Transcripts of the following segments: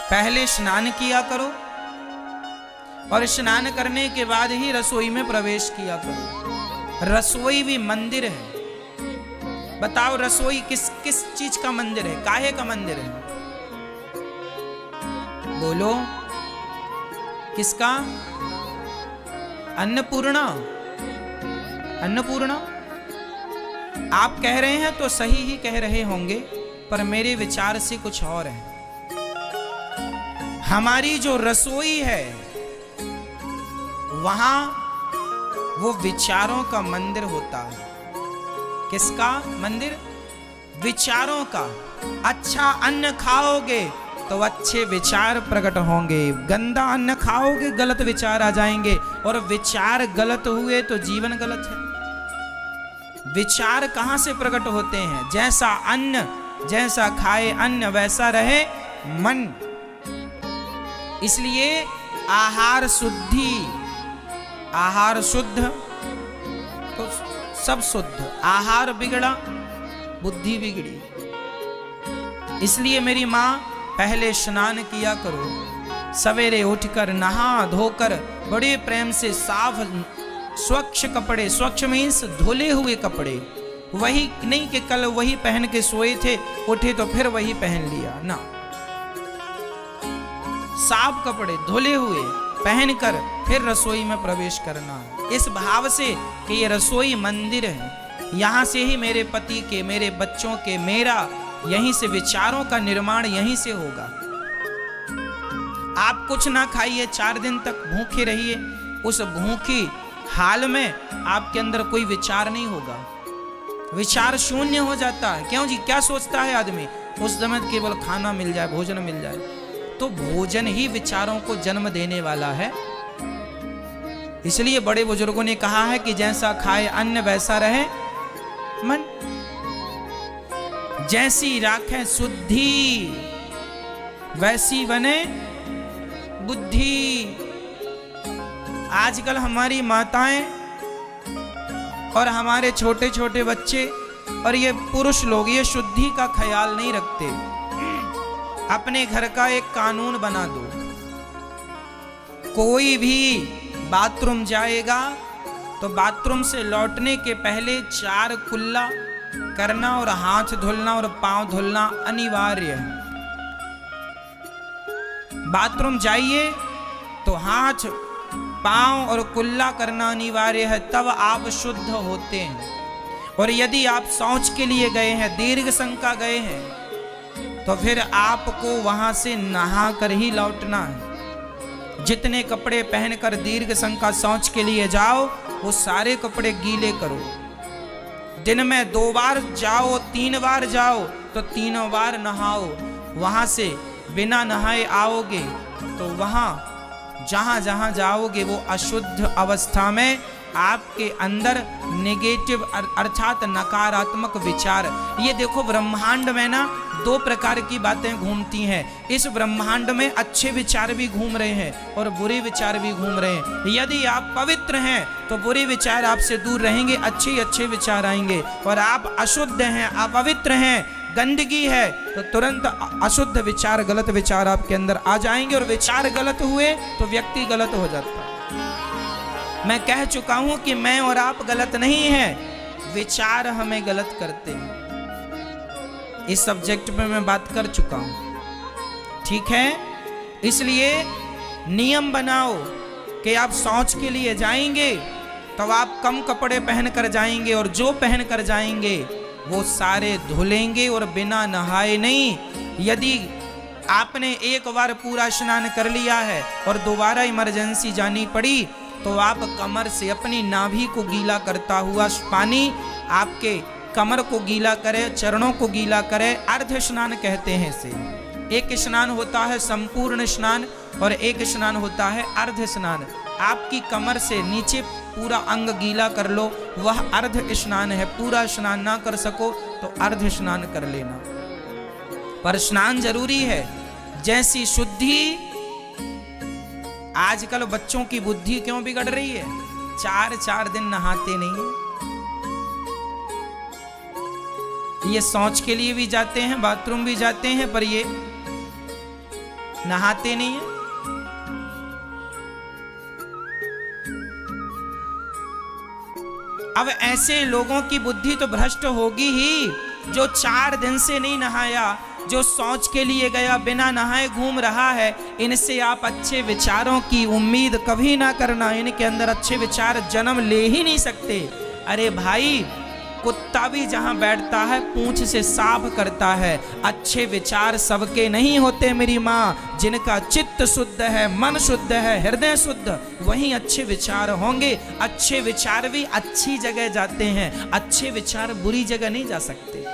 पहले स्नान किया करो और स्नान करने के बाद ही रसोई में प्रवेश किया करो। रसोई भी मंदिर है। बताओ रसोई किस किस चीज का मंदिर है, काहे का मंदिर है? बोलो किसका? अन्नपूर्णा। अन्नपूर्णा आप कह रहे हैं तो सही ही कह रहे होंगे, पर मेरे विचार से कुछ और है। हमारी जो रसोई है वहां वो विचारों का मंदिर होता है। किसका मंदिर? विचारों का। अच्छा अन्न खाओगे तो अच्छे विचार प्रकट होंगे, गंदा अन्न खाओगे गलत विचार आ जाएंगे, और विचार गलत हुए तो जीवन गलत है। विचार कहां से प्रकट होते हैं? जैसा अन्न, जैसा खाए अन्न वैसा रहे मन। इसलिए आहार शुद्धि, आहार शुद्ध तो सब शुद्ध। आहार बिगड़ा बुद्धि बिगड़ी। इसलिए मेरी मां पहले स्नान किया करो, सवेरे उठकर नहा धोकर बड़े प्रेम से साफ स्वच्छ कपड़े, स्वच्छ मीन्स धुले हुए कपड़े, वही नहीं कि कल वही पहन के सोए थे, उठे तो फिर वही पहन लिया ना। साफ कपड़े धुले हुए पहनकर फिर रसोई में प्रवेश करना, इस भाव से कि ये रसोई मंदिर है। यहां से ही मेरे पति के, मेरे बच्चों के, मेरा यहीं से विचारों का निर्माण यहीं से होगा। आप कुछ ना खाइए, 4 दिन तक भूखे रहिए, उस भूखी हाल में आपके अंदर कोई विचार नहीं होगा, विचार शून्य हो जाता है। क्यों जी? क्या सोचता है आदमी? उस समय केवल खाना मिल जाए, भोजन मिल जाए। तो भोजन ही विचारों को जन्म देने वाला है। इसलिए बड़े बुजुर्गों ने कहा है कि जैसा खाए अन्न वैसा रहे मन, जैसी राखें शुद्धि वैसी बने बुद्धि। आजकल हमारी माताएं और हमारे छोटे छोटे बच्चे और ये पुरुष लोग ये शुद्धि का ख्याल नहीं रखते। अपने घर का एक कानून बना दो, कोई भी बाथरूम जाएगा तो बाथरूम से लौटने के पहले 4 कुल्ला करना और हाथ धुलना और पांव धुलना अनिवार्य है। बाथरूम जाइए तो हाथ पांव और कुल्ला करना अनिवार्य है, तब आप शुद्ध होते हैं। और यदि आप शौच के लिए गए हैं, दीर्घ शंका गए हैं, तो फिर आपको वहां से नहा कर ही लौटना है। जितने कपड़े पहनकर दीर्घ शंका शौच के लिए जाओ वो सारे कपड़े गीले करो। दिन में 2 बार जाओ, 3 बार जाओ तो 3 बार नहाओ। वहां से बिना नहाए आओगे तो वहां जहां जहां जाओगे वो अशुद्ध अवस्था में आपके अंदर नेगेटिव अर्थात नकारात्मक विचार। ये देखो ब्रह्मांड में ना 2 प्रकार की बातें घूमती हैं। इस ब्रह्मांड में अच्छे विचार भी घूम रहे हैं और बुरे विचार भी घूम रहे हैं। यदि आप पवित्र हैं तो बुरे विचार आपसे दूर रहेंगे, अच्छे अच्छे विचार आएंगे। और आप अशुद्ध हैं, अपवित्र हैं, गंदगी है, तो तुरंत अशुद्ध विचार, गलत विचार आपके अंदर आ जाएंगे। और विचार गलत हुए तो व्यक्ति गलत हो जाता है। मैं कह चुका हूं कि मैं और आप गलत नहीं हैं, विचार हमें गलत करते हैं। इस सब्जेक्ट पे मैं बात कर चुका हूं, ठीक है? इसलिए नियम बनाओ कि आप शौच के लिए जाएंगे तो आप कम कपड़े पहनकर जाएंगे, और जो पहनकर जाएंगे वो सारे धुलेंगे और बिना नहाए नहीं। यदि आपने एक बार पूरा स्नान कर लिया है और दोबारा इमरजेंसी जानी पड़ी तो आप कमर से अपनी नाभि को गीला करता हुआ पानी आपके कमर को गीला करे, चरणों को गीला करे। अर्ध स्नान कहते हैं इसे। एक स्नान होता है संपूर्ण स्नान और एक स्नान होता है अर्ध स्नान। आपकी कमर से नीचे पूरा अंग गीला कर लो, वह अर्ध स्नान है। पूरा स्नान ना कर सको तो अर्ध स्नान कर लेना, पर स्नान जरूरी है। जैसी शुद्धि, आजकल बच्चों की बुद्धि क्यों बिगड़ रही है? 4 दिन नहाते नहीं है। ये शौच के लिए भी जाते हैं, बाथरूम भी जाते हैं, पर ये नहाते नहीं है। अब ऐसे लोगों की बुद्धि तो भ्रष्ट होगी ही, जो 4 दिन से नहीं नहाया, जो शौच के लिए गया बिना नहाए घूम रहा है। इनसे आप अच्छे विचारों की उम्मीद कभी ना करना, इनके अंदर अच्छे विचार जन्म ले ही नहीं सकते। अरे भाई, कुत्ता भी जहां बैठता है पूंछ से साफ करता है। अच्छे विचार सबके नहीं होते मेरी माँ। जिनका चित्त शुद्ध है, मन शुद्ध है, हृदय शुद्ध, वहीं अच्छे विचार होंगे। अच्छे विचार भी अच्छी जगह जाते हैं, अच्छे विचार बुरी जगह नहीं जा सकते।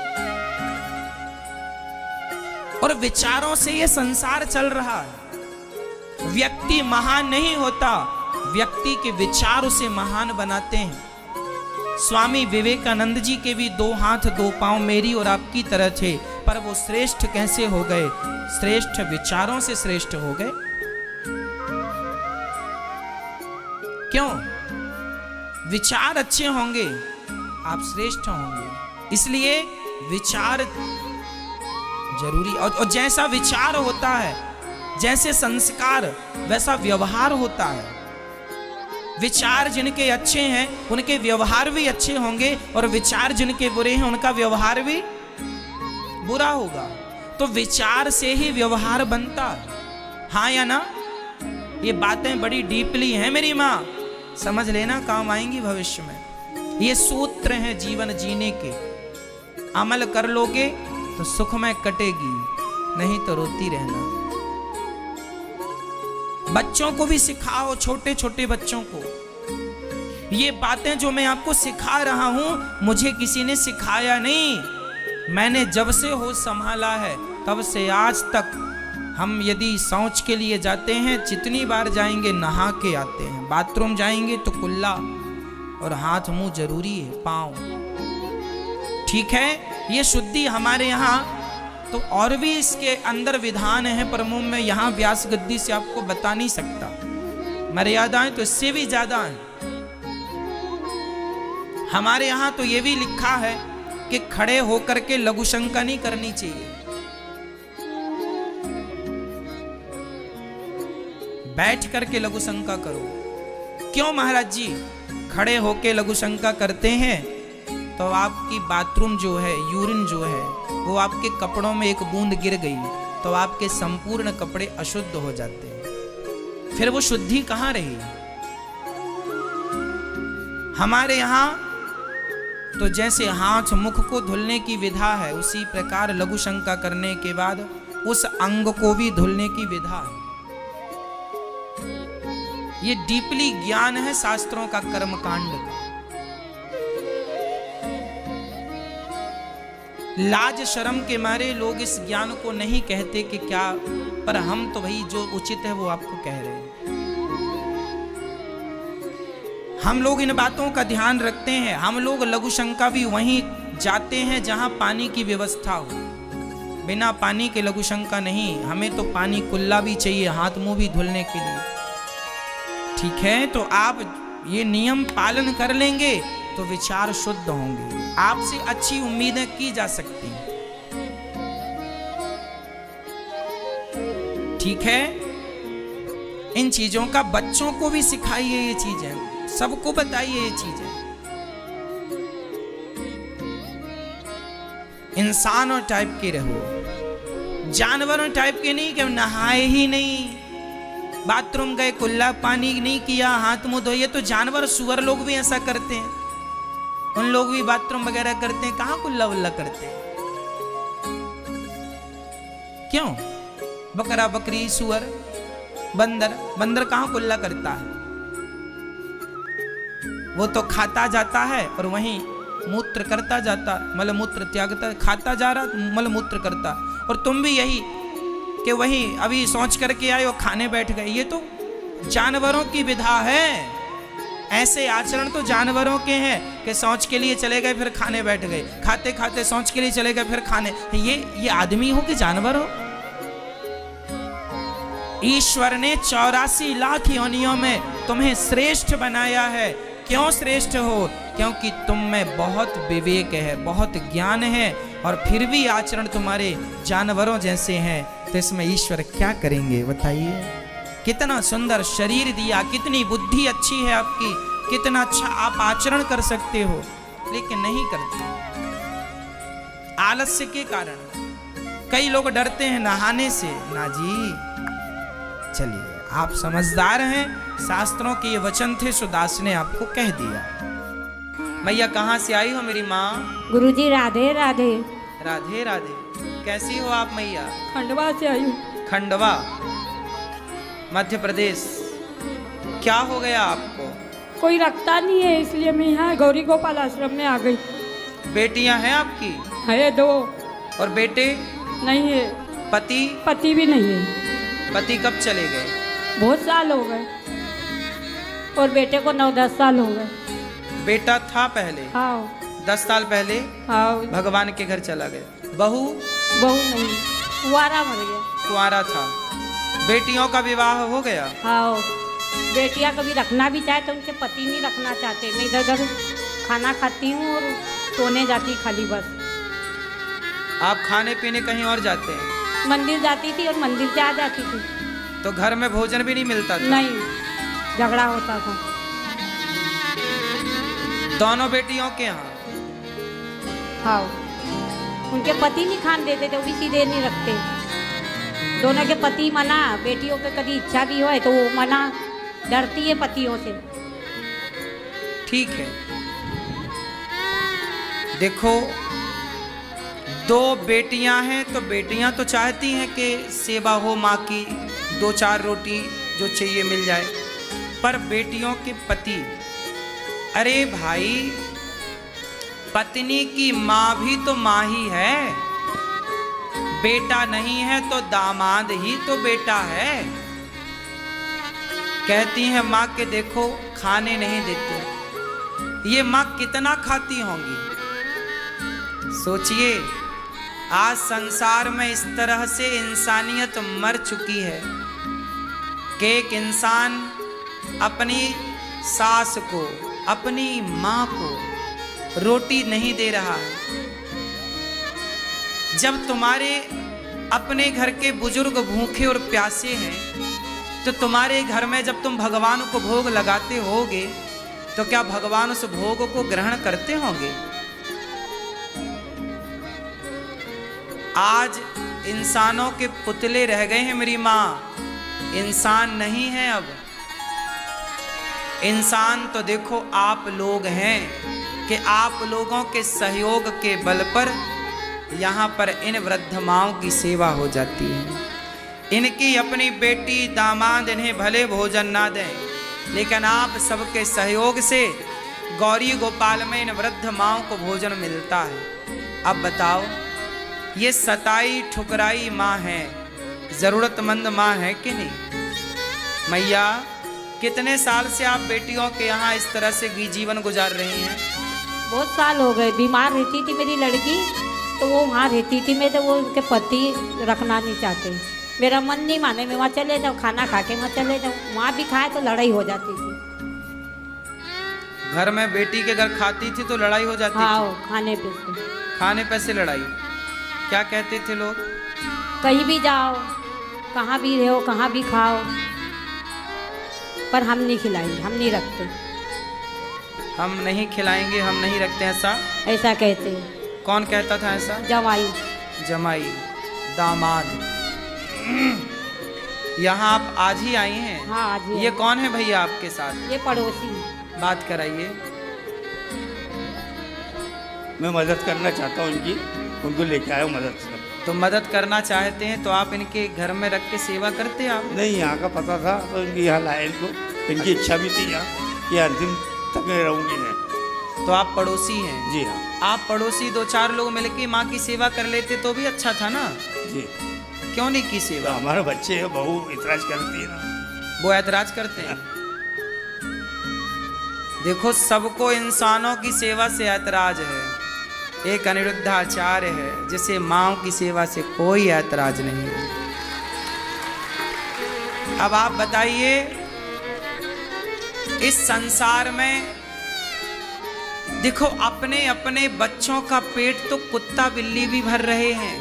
और विचारों से ये संसार चल रहा है। व्यक्ति महान नहीं होता, व्यक्ति के विचार उसे महान बनाते हैं। स्वामी विवेकानंद जी के भी 2 हाथ 2 पांव मेरी और आपकी तरह थे, पर वो श्रेष्ठ कैसे हो गए? श्रेष्ठ विचारों से श्रेष्ठ हो गए। क्यों? विचार अच्छे होंगे, आप श्रेष्ठ होंगे। इसलिए विचार जरूरी। और जैसा विचार होता है, जैसे संस्कार, वैसा व्यवहार होता है। विचार जिनके अच्छे हैं उनके व्यवहार भी अच्छे होंगे, और विचार जिनके बुरे हैं उनका व्यवहार भी बुरा होगा। तो विचार से ही व्यवहार बनता है। हाँ या ना? ये बातें बड़ी डीपली हैं मेरी माँ, समझ लेना, काम आएंगी भविष्य में। ये सूत्र हैं जीवन जीने के। अमल कर लोगे तो सुखमय कटेगी, नहीं तो रोती रहना। बच्चों को भी सिखाओ, छोटे छोटे बच्चों को। ये बातें जो मैं आपको सिखा रहा हूं, मुझे किसी ने सिखाया नहीं। मैंने जब से होश संभाला है तब से आज तक हम यदि शौच के लिए जाते हैं, जितनी बार जाएंगे नहा के आते हैं। बाथरूम जाएंगे तो कुल्ला और हाथ मुंह जरूरी है, पांव। ठीक है, ये शुद्धि हमारे यहाँ तो और भी इसके अंदर विधान है, पर मुंह में यहाँ व्यास गद्दी से आपको बता नहीं सकता। मर्यादाएं तो इससे भी ज्यादा हैं। हमारे यहाँ तो ये भी लिखा है कि खड़े होकर के लघु शंका नहीं करनी चाहिए, बैठ करके लघु शंका करो। क्यों महाराज जी? खड़े होके लघु शंका करते हैं तो आपकी बाथरूम जो है, यूरिन जो है, वो आपके कपड़ों में एक बूंद गिर गई तो आपके संपूर्ण कपड़े अशुद्ध हो जाते हैं। फिर वो शुद्धि कहाँ रही? हमारे यहाँ तो जैसे हाथ मुख को धुलने की विधा है, उसी प्रकार लघु शंका करने के बाद उस अंग को भी धुलने की विधा है। ये डीपली ज्ञान है शास्त्रों का, कर्मकांड का। लाज शर्म के मारे लोग इस ज्ञान को नहीं कहते कि क्या, पर हम तो भाई जो उचित है वो आपको कह रहे हैं। हम लोग इन बातों का ध्यान रखते हैं। हम लोग लघु शंका भी वहीं जाते हैं जहां पानी की व्यवस्था हो। बिना पानी के लघु शंका नहीं। हमें तो पानी कुल्ला भी चाहिए हाथ मुंह भी धुलने के लिए। ठीक है, तो आप ये नियम पालन कर लेंगे तो विचार शुद्ध होंगे, आपसे अच्छी उम्मीदें की जा सकती हैं। ठीक है, इन चीजों का बच्चों को भी सिखाइए, ये चीजें सबको बताइए। ये चीजें इंसानों टाइप के रहो, जानवरों टाइप के नहीं कि नहाए ही नहीं, बाथरूम गए कुल्ला पानी नहीं किया, हाथ मुंह धोए। तो जानवर सुअर लोग भी ऐसा करते हैं, उन लोग भी बाथरूम वगैरह करते हैं, कहां कुल्ला उल्ला करते हैं? क्यों? बकरा बकरी सुअर बंदर कहां कुल्ला करता है? वो तो खाता जाता है और वहीं मूत्र करता जाता, मलमूत्र त्यागता, खाता जा रहा मलमूत्र करता। और तुम भी यही कि वही अभी सोच करके आए और खाने बैठ गए। ये तो जानवरों की विधा है। ऐसे आचरण तो जानवरों के हैं कि सोच के लिए चले गए फिर खाने बैठ गए, खाते खाते सोच के लिए चले गए फिर खाने। ये आदमी हो कि जानवर हो? ईश्वर ने 84 लाख योनियों में तुम्हें श्रेष्ठ बनाया है। क्यों श्रेष्ठ हो? क्योंकि तुम में बहुत विवेक है, बहुत ज्ञान है, और फिर भी आचरण तुम्हारे जानवरों जैसे हैं। तो इसमें ईश्वर क्या करेंगे बताइए। कितना सुंदर शरीर दिया, कितनी बुद्धि अच्छी है आपकी, कितना अच्छा आप आचरण कर सकते हो, लेकिन नहीं करते आलस्य के कारण। कई लोग डरते हैं नहाने से। ना जी, चलिए आप समझदार हैं, शास्त्रों के ये वचन थे, सुदास ने आपको कह दिया। मैया कहाँ से आई हो मेरी माँ? गुरुजी राधे राधे। राधे राधे। कैसी हो आप मैया? खंडवा से आई हूँ। खंडवा, मध्य प्रदेश। क्या हो गया आपको? कोई रखता नहीं है, इसलिए मैं यहाँ गौरी गोपाल आश्रम में आ गई। बेटियां हैं आपकी? है 2। और बेटे? नहीं है। पति? पति भी नहीं है। पति कब चले गए? बहुत साल हो गए। और बेटे को 9-10 साल हो गए। बेटा था पहले? हाँ। 10 साल पहले? हाँ। भगवान के घर चला गया। बहू? बहू नहीं, कुंवारा मर गया। कुंवारा था। बेटियों का विवाह हो गया? हाँ। बेटियां कभी रखना भी चाहे तो उनके पति नहीं रखना चाहते। मैं इधर उधर खाना खाती हूँ और सोने जाती खाली बस। आप खाने पीने कहीं और जाते हैं? मंदिर जाती थी और मंदिर से आ जाती थी। तो घर में भोजन भी नहीं मिलता था? नहीं, झगड़ा होता था। दोनों बेटियों के यहाँ? हाँ। उनके पति नहीं खान देते थे, वो भी सीधे नहीं रखते। दोनों के पति मना, बेटियों के कभी इच्छा भी हो तो वो मना, डरती है पतियों से। ठीक है, देखो 2 बेटियां हैं तो बेटियां तो चाहती हैं कि सेवा हो माँ की, 2-4 रोटी जो चाहिए मिल जाए। पर बेटियों के पति, अरे भाई पत्नी की माँ भी तो माँ ही है। बेटा नहीं है तो दामाद ही तो बेटा है। कहती हैं माँ के देखो खाने नहीं देते। ये माँ कितना खाती होंगी सोचिए। आज संसार में इस तरह से इंसानियत मर चुकी है कि एक इंसान अपनी सास को, अपनी माँ को रोटी नहीं दे रहा है। जब तुम्हारे अपने घर के बुजुर्ग भूखे और प्यासे हैं तो तुम्हारे घर में जब तुम भगवान को भोग लगाते होगे तो क्या भगवान उस भोग को ग्रहण करते होंगे? आज इंसानों के पुतले रह गए हैं मेरी माँ, इंसान नहीं है अब। इंसान तो देखो आप लोग हैं कि आप लोगों के सहयोग के बल पर यहाँ पर इन वृद्ध माओं की सेवा हो जाती है। इनकी अपनी बेटी दामाद इन्हें भले भोजन ना दें, लेकिन आप सबके सहयोग से गौरी गोपाल में इन वृद्ध माओं को भोजन मिलता है। अब बताओ, ये सताई ठुकराई माँ है, जरूरतमंद माँ है कि नहीं? मैया कितने साल से आप बेटियों के यहाँ इस तरह से जीवन गुजार रही हैं? बहुत साल हो गए। बीमार रहती थी मेरी लड़की, तो वो वहाँ रहती थी। मैं तो वो उनके पति रखना नहीं चाहते। मेरा मन नहीं माने, मैं वहाँ चले जाऊँ, खाना खा के मैं चले जाऊँ। वहाँ भी खाए तो लड़ाई हो जाती थी। घर में बेटी के घर खाती थी तो लड़ाई हो जाती हाँ, थी? खाने पे से। खाने पे से लड़ाई? क्या कहते थे लोग? कहीं भी जाओ, कहाँ भी रहो, कहाँ भी खाओ, पर हम नहीं खिलाएंगे, हम नहीं रखते। हम नहीं खिलाएंगे, हम नहीं रखते, ऐसा कहते हैं। कौन कहता था ऐसा? जमाई। जमाई, दामाद। यहाँ आप आज ही आई हैं? हाँ, आज ही। ये कौन है भैया आपके साथ? ये पड़ोसी। बात कराइए। मैं मदद करना चाहता हूँ इनकी, उनको लेके आया हूँ मदद से। तो मदद करना चाहते हैं तो आप इनके घर में रख के सेवा करते आप? नहीं, यहाँ का पता था तो इनकी यहाँ लाया इनको। इनकी इच्छा भी थी यहाँ कि अंतिम तक मैं रहूँगी मैं। तो आप पड़ोसी हैं? जी हाँ। आप पड़ोसी 2-4 लोग मिलके माँ की सेवा कर लेते तो भी अच्छा था ना? जी। क्यों नहीं की सेवा? तो हमारे बच्चे है, बहू इतराज करती है ना। वो ऐतराज करते हैं? देखो, सबको इंसानों की सेवा से ऐतराज है। एक अनिरुद्धाचार्य है जिसे माँ की सेवा से कोई ऐतराज नहीं है। अब आप बताइए, इस संसार में देखो अपने अपने बच्चों का पेट तो कुत्ता बिल्ली भी भर रहे हैं,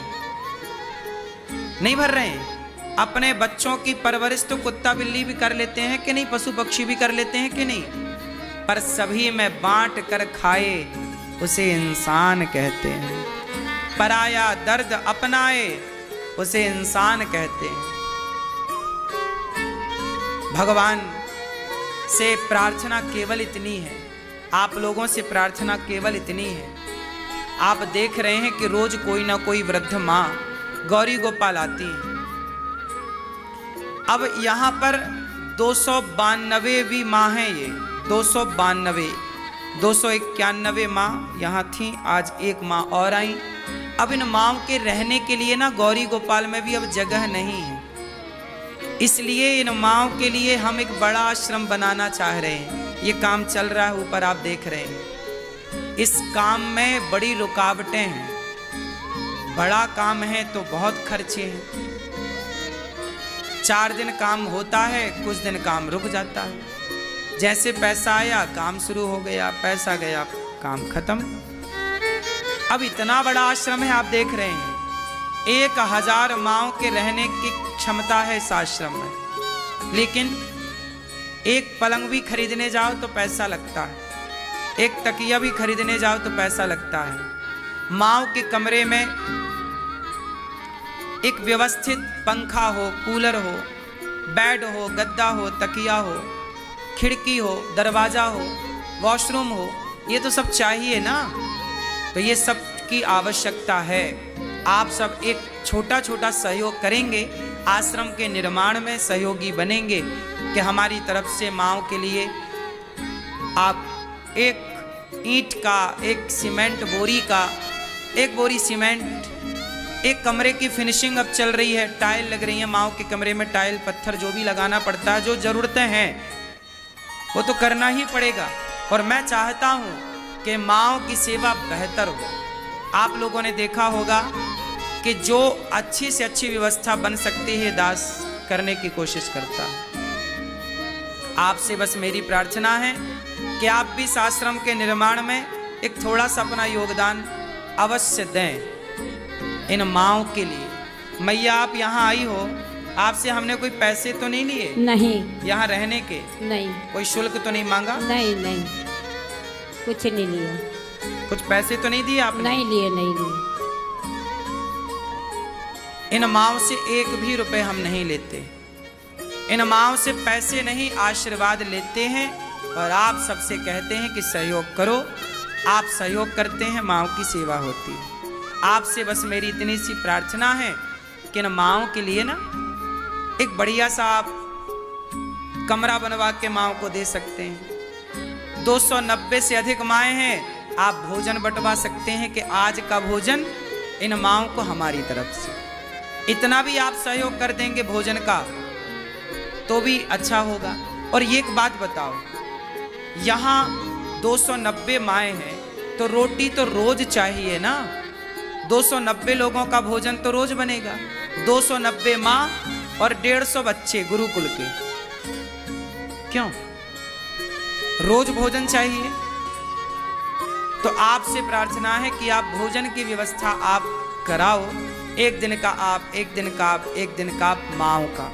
नहीं भर रहे हैं। अपने बच्चों की परवरिश तो कुत्ता बिल्ली भी कर लेते हैं कि नहीं, पशु पक्षी भी कर लेते हैं कि नहीं, पर सभी में बांट कर खाए उसे इंसान कहते हैं। पराया दर्द अपनाए उसे इंसान कहते हैं। भगवान से प्रार्थना केवल इतनी है, आप लोगों से प्रार्थना केवल इतनी है। आप देख रहे हैं कि रोज कोई ना कोई वृद्ध माँ गौरी गोपाल आती है। अब यहाँ पर 292वीं माँ है ये, 292, 291 माँ यहाँ थी, आज एक माँ और आई। अब इन माँओं के रहने के लिए ना गौरी गोपाल में भी अब जगह नहीं है, इसलिए इन माँओं के लिए हम एक बड़ा आश्रम बनाना चाह रहे हैं। ये काम चल रहा है, ऊपर आप देख रहे हैं। इस काम में बड़ी रुकावटें हैं, बड़ा काम है तो बहुत खर्चे हैं। 4 दिन काम होता है, कुछ दिन काम रुक जाता है। जैसे पैसा आया काम शुरू हो गया, पैसा गया काम खत्म। अब इतना बड़ा आश्रम है, आप देख रहे हैं 1000 माँओं के रहने की क्षमता है इस आश्रम में, लेकिन एक पलंग भी खरीदने जाओ तो पैसा लगता है, एक तकिया भी खरीदने जाओ तो पैसा लगता है। माँओं के कमरे में एक व्यवस्थित पंखा हो, कूलर हो, बेड हो, गद्दा हो, तकिया हो, खिड़की हो, दरवाजा हो, वॉशरूम हो, ये तो सब चाहिए ना। तो ये सब की आवश्यकता है। आप सब एक छोटा छोटा सहयोग करेंगे, आश्रम के निर्माण में सहयोगी बनेंगे कि हमारी तरफ से माँओं के लिए आप एक ईंट का, एक सीमेंट बोरी का, एक बोरी सीमेंट, एक कमरे की फिनिशिंग अब चल रही है, टाइल लग रही है माँओं के कमरे में, टाइल पत्थर जो भी लगाना पड़ता है, जो ज़रूरतें हैं वो तो करना ही पड़ेगा। और मैं चाहता हूँ कि माँओं की सेवा बेहतर हो। आप लोगों ने देखा होगा कि जो अच्छी से अच्छी व्यवस्था बन सकती है दास करने की कोशिश करता है। आपसे बस मेरी प्रार्थना है कि आप भी इस आश्रम के निर्माण में एक थोड़ा सा अपना योगदान अवश्य दें इन माँओं के लिए। मैया आप यहाँ आई हो, आपसे हमने कोई पैसे तो नहीं लिए? नहीं। यहाँ रहने के? नहीं। कोई शुल्क तो नहीं मांगा? नहीं नहीं, कुछ नहीं लिया। कुछ पैसे तो नहीं दिए आपने? नहीं लिए, नहीं लिए। इन माँओं से एक भी रुपए हम नहीं लेते, इन माँओं से पैसे नहीं, आशीर्वाद लेते हैं। और आप सबसे कहते हैं कि सहयोग करो, आप सहयोग करते हैं, माँओं की सेवा होती है। आपसे बस मेरी इतनी सी प्रार्थना है कि इन माँओं के लिए ना एक बढ़िया सा आप कमरा बनवा के माँओं को दे सकते हैं। 290 से अधिक माएँ हैं, आप भोजन बंटवा सकते हैं कि आज का भोजन इन माँओं को हमारी तरफ से। इतना भी आप सहयोग कर देंगे भोजन का तो भी अच्छा होगा। और ये एक बात बताओ, यहाँ 290 माएँ हैं तो रोटी तो रोज चाहिए ना। 290 लोगों का भोजन तो रोज बनेगा। 290 माँ और 150 बच्चे गुरुकुल के, क्यों रोज भोजन चाहिए। तो आपसे प्रार्थना है कि आप भोजन की व्यवस्था आप कराओ, एक दिन का आप, एक दिन का आप, एक दिन का आप माँओं का,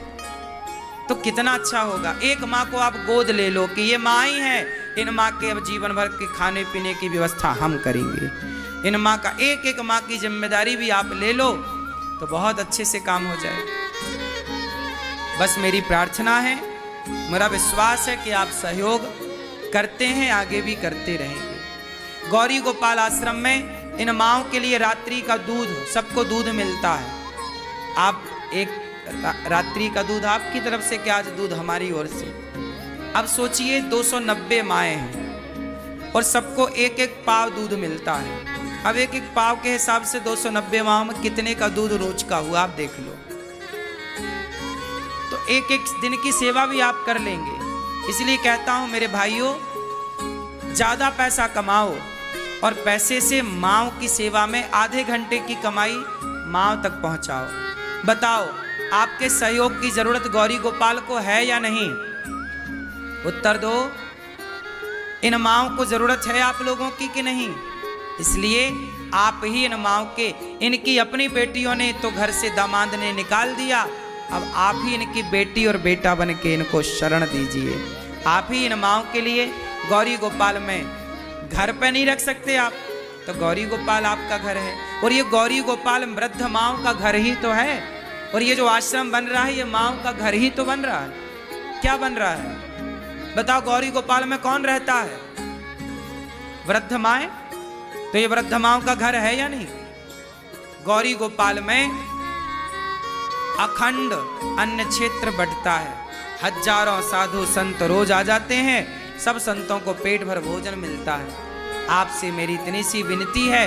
तो कितना अच्छा होगा। एक माँ को आप गोद ले लो कि ये माँ ही है, इन माँ के अब जीवन भर के खाने पीने की व्यवस्था हम करेंगे। इन माँ का एक एक माँ की जिम्मेदारी भी आप ले लो तो बहुत अच्छे से काम हो जाए। बस मेरी प्रार्थना है, मेरा विश्वास है कि आप सहयोग करते हैं, आगे भी करते रहेंगे। गौरी गोपाल आश्रम में इन माँओं के लिए रात्रि का दूध, सबको दूध मिलता है। आप एक रात्रि का दूध आपकी तरफ से, क्या आज दूध हमारी ओर से। अब सोचिए 290 माएँ हैं और सबको एक एक पाव दूध मिलता है। अब एक एक पाव के हिसाब से 290 माह में कितने का दूध रोज का हुआ, आप देख लो। तो एक एक दिन की सेवा भी आप कर लेंगे। इसलिए कहता हूं मेरे भाइयों, ज्यादा पैसा कमाओ और पैसे से माँओं की सेवा में आधे घंटे की कमाई माँओं तक पहुंचाओ। बताओ आपके सहयोग की जरूरत गौरी गोपाल को है या नहीं? उत्तर दो। इन माँओं को जरूरत है आप लोगों की कि नहीं? इसलिए आप ही इन माओ के, इनकी अपनी बेटियों ने तो घर से दामाद ने निकाल दिया, अब आप ही इनकी बेटी और बेटा बन के इनको शरण दीजिए। आप ही इन माओ के लिए गौरी गोपाल में घर पे नहीं रख सकते आप, तो गौरी गोपाल आपका घर है, और ये गौरी गोपाल वृद्ध माओ का घर ही तो है, और ये जो आश्रम बन रहा है ये माओ का घर ही तो बन रहा है। क्या बन रहा है बताओ? गौरी गोपाल में कौन रहता है? वृद्ध माए। तो ये वृद्ध माओ का घर है या नहीं? गौरी गोपाल में अखंड अन्न क्षेत्र बढ़ता है, हजारों साधु संत रोज आ जाते हैं, सब संतों को पेट भर भोजन मिलता है। आपसे मेरी इतनी सी विनती है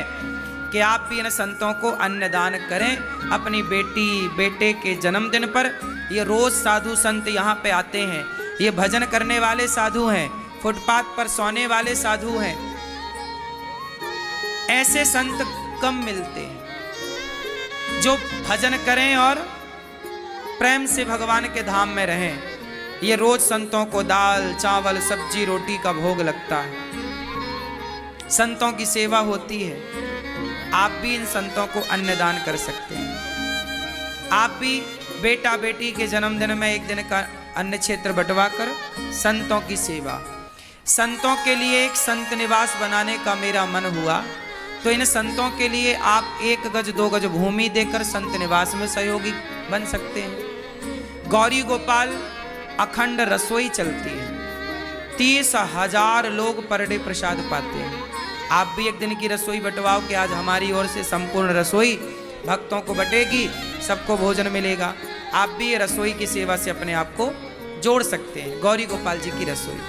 कि आप भी इन संतों को अन्नदान करें। अपनी बेटी बेटे के जन्मदिन पर ये रोज साधु संत यहाँ पे आते हैं, ये भजन करने वाले साधु हैं, फुटपाथ पर सोने वाले साधु हैं। ऐसे संत कम मिलते हैं जो भजन करें और प्रेम से भगवान के धाम में रहें। ये रोज संतों को दाल चावल सब्जी रोटी का भोग लगता है, संतों की सेवा होती है। आप भी इन संतों को अन्नदान कर सकते हैं। आप भी बेटा बेटी के जन्मदिन में एक दिन का अन्न क्षेत्र बंटवा कर संतों की सेवा। संतों के लिए एक संत निवास बनाने का मेरा मन हुआ, तो इन संतों के लिए आप 1 गज 2 गज भूमि देकर संत निवास में सहयोगी बन सकते हैं। गौरी गोपाल अखंड रसोई चलती है, 30,000 लोग पर डे प्रसाद पाते हैं। आप भी एक दिन की रसोई बंटवाओ कि आज हमारी ओर से संपूर्ण रसोई भक्तों को बटेगी, सबको भोजन मिलेगा। आप भी ये रसोई की सेवा से अपने आप को जोड़ सकते हैं। गौरी गोपाल जी की रसोई,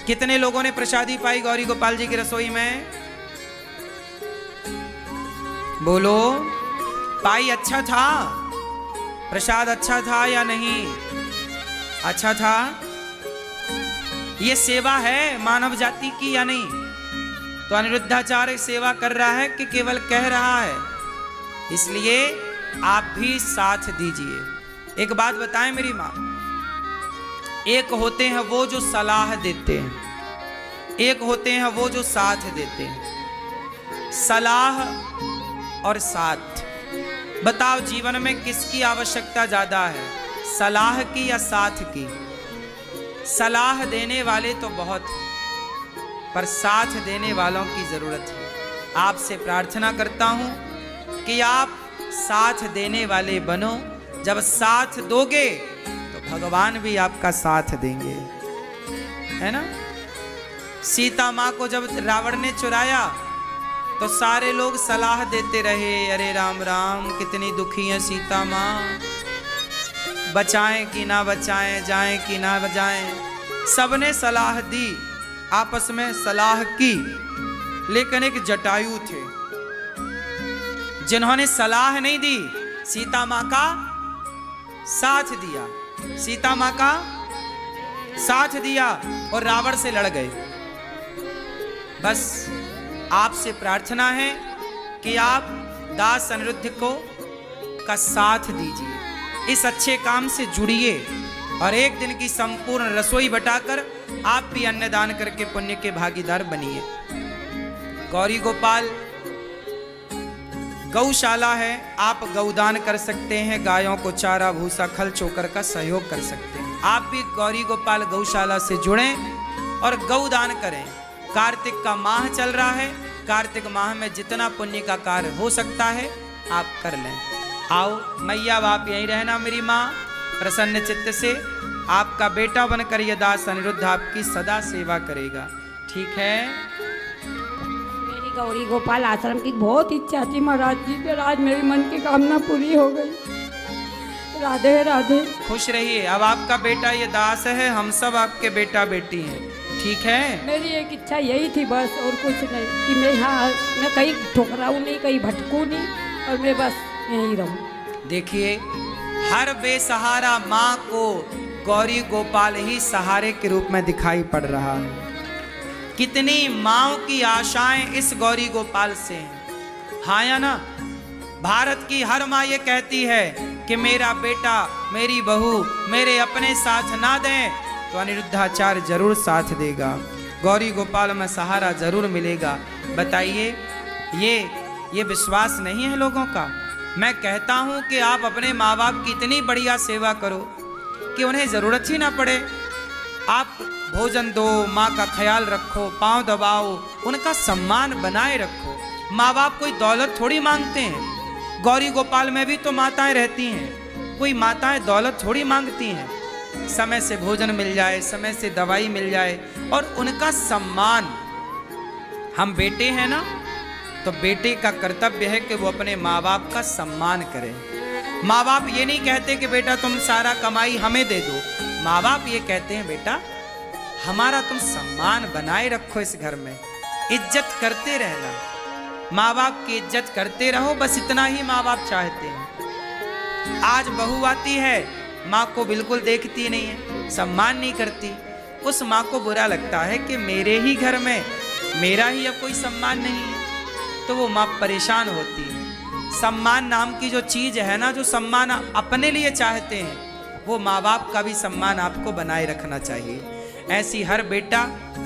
कितने लोगों ने प्रसादी पाई गौरी गोपाल जी की रसोई में? बोलो, पाई? अच्छा था प्रसाद? अच्छा था या नहीं? अच्छा था। ये सेवा है मानव जाति की या नहीं? तो अनिरुद्धाचार्य सेवा कर रहा है कि केवल कह रहा है? इसलिए आप भी साथ दीजिए। एक बात बताएं मेरी माँ, एक होते हैं वो जो सलाह देते हैं, एक होते हैं वो जो साथ देते हैं। सलाह और साथ, बताओ जीवन में किसकी आवश्यकता ज्यादा है, सलाह की या साथ की? सलाह देने वाले तो बहुत हैं, पर साथ देने वालों की जरूरत है। आपसे प्रार्थना करता हूं कि आप साथ देने वाले बनो। जब साथ दोगे तो भगवान भी आपका साथ देंगे, है ना? सीता माँ को जब रावण ने चुराया तो सारे लोग सलाह देते रहे, अरे राम राम कितनी दुखी है सीता माँ, बचाएं कि ना बचाएं, जाएं कि ना बजाएं। सबने सलाह दी, आपस में सलाह की, लेकिन एक जटायु थे जिन्होंने सलाह नहीं दी, सीता माँ का साथ दिया, सीता माँ का साथ दिया और रावण से लड़ गए। बस आपसे प्रार्थना है कि आप दास अनिरुद्ध को का साथ दीजिए, इस अच्छे काम से जुड़िए और एक दिन की संपूर्ण रसोई बटाकर आप भी अन्नदान करके पुण्य के भागीदार बनिए। गौरी गोपाल गौशाला है, आप गौदान कर सकते हैं, गायों को चारा भूसा खल चोकर का सहयोग कर सकते हैं। आप भी गौरी गोपाल गौशाला से जुड़ें और गौदान करें। कार्तिक का माह चल रहा है, कार्तिक माह में जितना पुण्य का कार्य हो सकता है आप कर लें। आओ मैया बाप यहीं रहना मेरी माँ, प्रसन्न चित्त से आपका बेटा बनकर ये दास अनिरुद्ध आपकी सदा सेवा करेगा, ठीक है? मेरी गौरी गोपाल आश्रम की बहुत इच्छा थी महाराज जी, फिर आज मेरी मन की कामना पूरी हो गई। राधे राधे। खुश रहिए। अब आपका बेटा ये दास है, हम सब आपके बेटा बेटी हैं, ठीक है? मेरी एक इच्छा यही थी बस, और कुछ नहीं, कि मैं कहीं ठुकराऊँ नहीं, कहीं भटकूँ नहीं, और मैं बस यहीं रहूँ। देखिए, हर बेसहारा माँ को गौरी गोपाल ही सहारे के रूप में दिखाई पड़ रहा है। कितनी माँओं की आशाएं इस गौरी गोपाल से हैं, हाँ या ना? भारत की हर माँ ये कहती है कि मेरा बेटा मेरी बहू मेरे अपने साथ ना दें तो अनिरुद्धाचार्य जरूर साथ देगा, गौरी गोपाल में सहारा जरूर मिलेगा। बताइए, ये विश्वास नहीं है लोगों का। मैं कहता हूं कि आप अपने माँ बाप की इतनी बढ़िया सेवा करो कि उन्हें ज़रूरत ही ना पड़े। आप भोजन दो, माँ का ख्याल रखो, पाँव दबाओ, उनका सम्मान बनाए रखो। माँ बाप कोई दौलत थोड़ी मांगते हैं। गौरी गोपाल में भी तो माताएं रहती हैं, कोई माताएं दौलत थोड़ी मांगती हैं। समय से भोजन मिल जाए, समय से दवाई मिल जाए और उनका सम्मान। हम बेटे हैं ना, तो बेटे का कर्तव्य है कि वो अपने माँ बाप का सम्मान करें। माँ बाप ये नहीं कहते कि बेटा तुम सारा कमाई हमें दे दो। माँ बाप ये कहते हैं बेटा हमारा तुम सम्मान बनाए रखो, इस घर में इज्जत करते रहना, माँ बाप की इज्जत करते रहो, बस इतना ही माँ बाप चाहते हैं। आज बहू आती है, माँ को बिल्कुल देखती नहीं है, सम्मान नहीं करती। उस माँ को बुरा लगता है कि मेरे ही घर में मेरा ही अब कोई सम्मान नहीं है, तो वो माँ परेशान होती है। सम्मान नाम की जो चीज़ है ना, जो सम्मान अपने लिए चाहते हैं, वो माँ बाप का भी सम्मान आपको बनाए रखना चाहिए। ऐसी हर बेटा,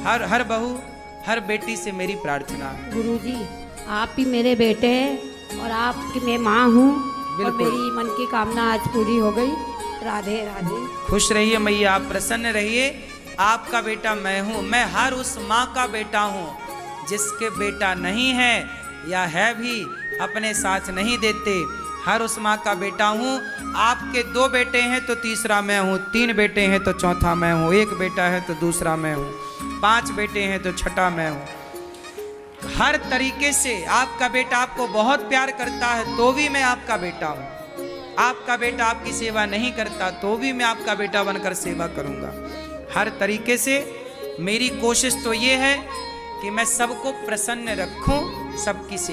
हर बहू, हर बेटी से मेरी प्रार्थना। गुरुजी आप ही मेरे बेटे हैं और आपकी मैं माँ हूँ और मेरी मन की कामना आज पूरी हो गई। राधे राधे। खुश रहिए मैया, आप प्रसन्न रहिए। आपका बेटा मैं हूँ, मैं हर उस माँ का बेटा हूँ जिसके बेटा नहीं है या है भी अपने साथ नहीं देते। हर उस माँ का बेटा हूँ। आपके 2 बेटे हैं तो तीसरा मैं हूँ, 3 बेटे हैं तो चौथा मैं हूँ, 1 बेटा है तो दूसरा मैं हूँ, 5 बेटे हैं तो छठा मैं हूँ। हर तरीके से आपका बेटा आपको बहुत प्यार करता है तो भी मैं आपका बेटा हूँ। आपका बेटा आपकी सेवा नहीं करता तो भी मैं आपका बेटा बनकर सेवा करूँगा। हर तरीके से मेरी कोशिश तो ये है कि मैं सबको प्रसन्न रखूं, सबकी सेवा